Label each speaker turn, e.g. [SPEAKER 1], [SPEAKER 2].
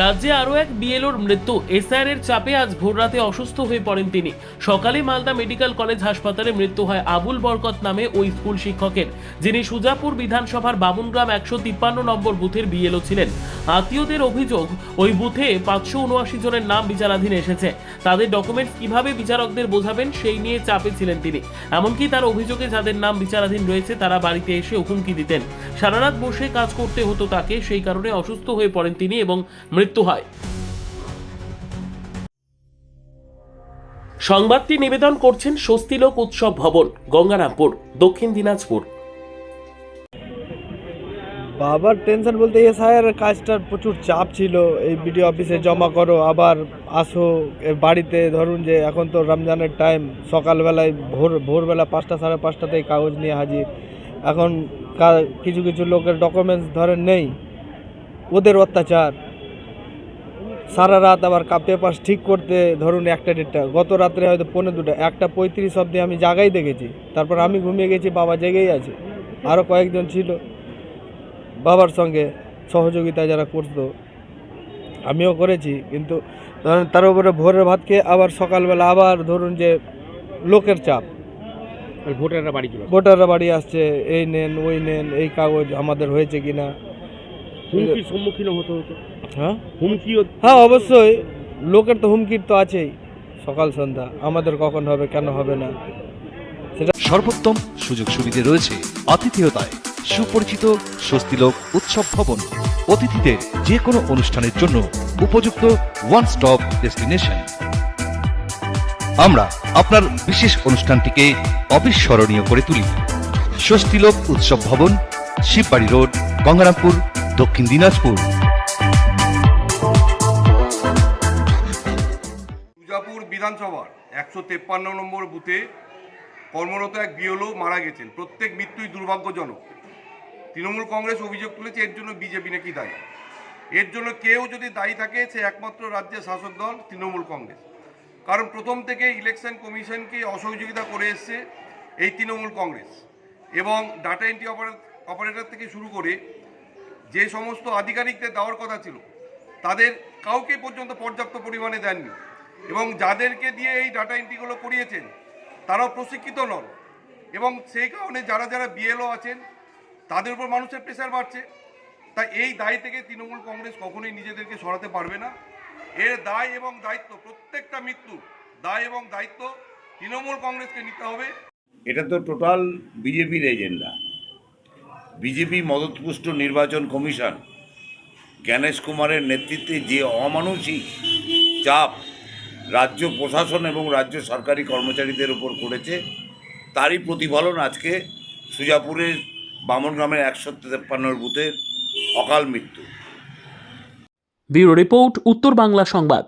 [SPEAKER 1] রাজ্যে আরও এক বিএলওর মৃত্যু। এসআইআর চাপে আজ ভোররাতে অসুস্থ হয়ে পড়েন তিনি। সকালে মালদা মেডিকেল কলেজ হাসপাতালে মৃত্যু হয় আবুল বরকত নামে ওই স্কুল শিক্ষকের, যিনি সুজাপুর বিধানসভার বামুনগ্রাম 153 নম্বর বুথের বিএলও ছিলেন। আত্মীয়দের অভিযোগ, ওই বুথে 579 জনের নাম বিচারাধীন এসেছে। তাদের ডকুমেন্টস কিভাবে বিচারকদের বোঝাবেন সেই নিয়ে চাপে ছিলেন তিনি। এমনকি তার অভিযোগে যাদের নাম বিচারাধীন রয়েছে তারা বাড়িতে এসে হুমকি দিতেন। সারা রাত বসে কাজ করতে হতো তাকে, সেই কারণে অসুস্থ হয়ে পড়েন তিনি এবং মৃত্যু হয়। সংবাদটি নিবেদন করছেন স্বস্তিলোক উৎসব ভবন, গঙ্গারামপুর, দক্ষিণ দিনাজপুর।
[SPEAKER 2] বাবার টেনশন বলতে এসআইআর কাজটার প্রচুর চাপ ছিল। এই বিডিও অফিসে জমা করো, আবার আসো বাড়িতে। ধরুন যে এখন তো রমজানের টাইম, সকালবেলায় ভোরবেলা 5টা সাড়ে 5টাতেই কাগজ নিয়ে হাজির। এখন কিছু কিছু লোকের ডকুমেন্টস ধরেন নেই, ওদের অত্যাচার। সারা রাত আবার পেপার ঠিক করতে ধরুন 1টা 1:30, গত রাত্রে হয়তো 1:45, 1:35 অবধি আমি জাগাই দেখেছি। তারপর আমি ঘুমিয়ে গেছি, বাবা জেগেই আছে। আরও কয়েকজন ছিল বাবার সঙ্গে সহযোগিতা যারা করতো, আমিও করেছি। কিন্তু ধরেন তার উপরে ভোরের ভাত খেয়ে আবার সকালবেলা আবার ধরুন যে লোকের চাপ, ভোটাররা বাড়ি আসছে, এই নেন ওই নেন, এই কাগজ আমাদের হয়েছে কিনা।
[SPEAKER 3] হুমকির সম্মুখীন হতে হতো।
[SPEAKER 2] হ্যাঁ অবশ্যই, লোকের তো হুমকির তো আছেই। সকাল সন্ধ্যা আমাদের কখন হবে, কেন হবে না।
[SPEAKER 4] সর্বোত্তম সুযোগ সুবিধে রয়েছে আতিথেয়তায়। সুপরিচিত স্বস্তিলোক উৎসব ভবন, অতিথিদের যে কোনো অনুষ্ঠানের জন্য উপযুক্ত ওয়ান স্টপ ডেস্টিনেশন। আমরা আপনার বিশেষ অনুষ্ঠানটিকে অবিস্মরণীয় করে তুলি। স্বস্তিলোক উৎসব ভবন, শিববাড়ি রোড, গঙ্গারামপুর, দক্ষিণ দিনাজপুর।
[SPEAKER 5] সুজাপুর বিধানসভার 153 নম্বর বুথে কর্মরত এক বিএলও মারা গেছেন। প্রত্যেক মৃত্যুই দুর্ভাগ্যজনক। তৃণমূল কংগ্রেস অভিযোগ তুলেছে এর জন্য বিজেপি নাকি দায়ী। এর জন্য কেউ যদি দায়ী থাকে সে একমাত্র রাজ্যের শাসক দল তৃণমূল কংগ্রেস। কারণ প্রথম থেকে ইলেকশন কমিশনকে অসহযোগিতা করে এসছে এই তৃণমূল কংগ্রেস, এবং ডাটা এন্ট্রি অপারেটর থেকে শুরু করে যে সমস্ত আধিকারিকদের দেওয়ার কথা ছিল তাদের কাউকে পর্যন্ত পর্যাপ্ত পরিমাণে দেননি, এবং যাদেরকে দিয়ে এই ডাটা এন্ট্রিগুলো করিয়েছেন তারাও প্রশিক্ষিত নন। এবং সেই কারণে যারা যারা বিএলও আছেন তাদের উপর মানুষের প্রেশার বাড়ছে। তাই এই দায় থেকে তৃণমূল কংগ্রেস কখনোই নিজেদেরকে সরাতে পারবে না। এর দায় এবং দায়িত্ব, প্রত্যেকটা মৃত্যু দায় এবং দায়িত্ব তৃণমূল কংগ্রেসকে নিতে হবে।
[SPEAKER 6] এটা তো টোটাল বিজেপির এজেন্ডা। বিজেপি মদতপুষ্ট নির্বাচন কমিশন জ্ঞানেশ কুমারের নেতৃত্বে যে অমানুষিক চাপ রাজ্য প্রশাসন এবং রাজ্য সরকারি কর্মচারীদের উপর করেছে, তারই প্রতিফলন আজকে সুজাপুরের বামনগ্রামের 153 বুথের অকাল মৃত্যু।
[SPEAKER 1] ব্যুরো রিপোর্ট, উত্তর বাংলা সংবাদ।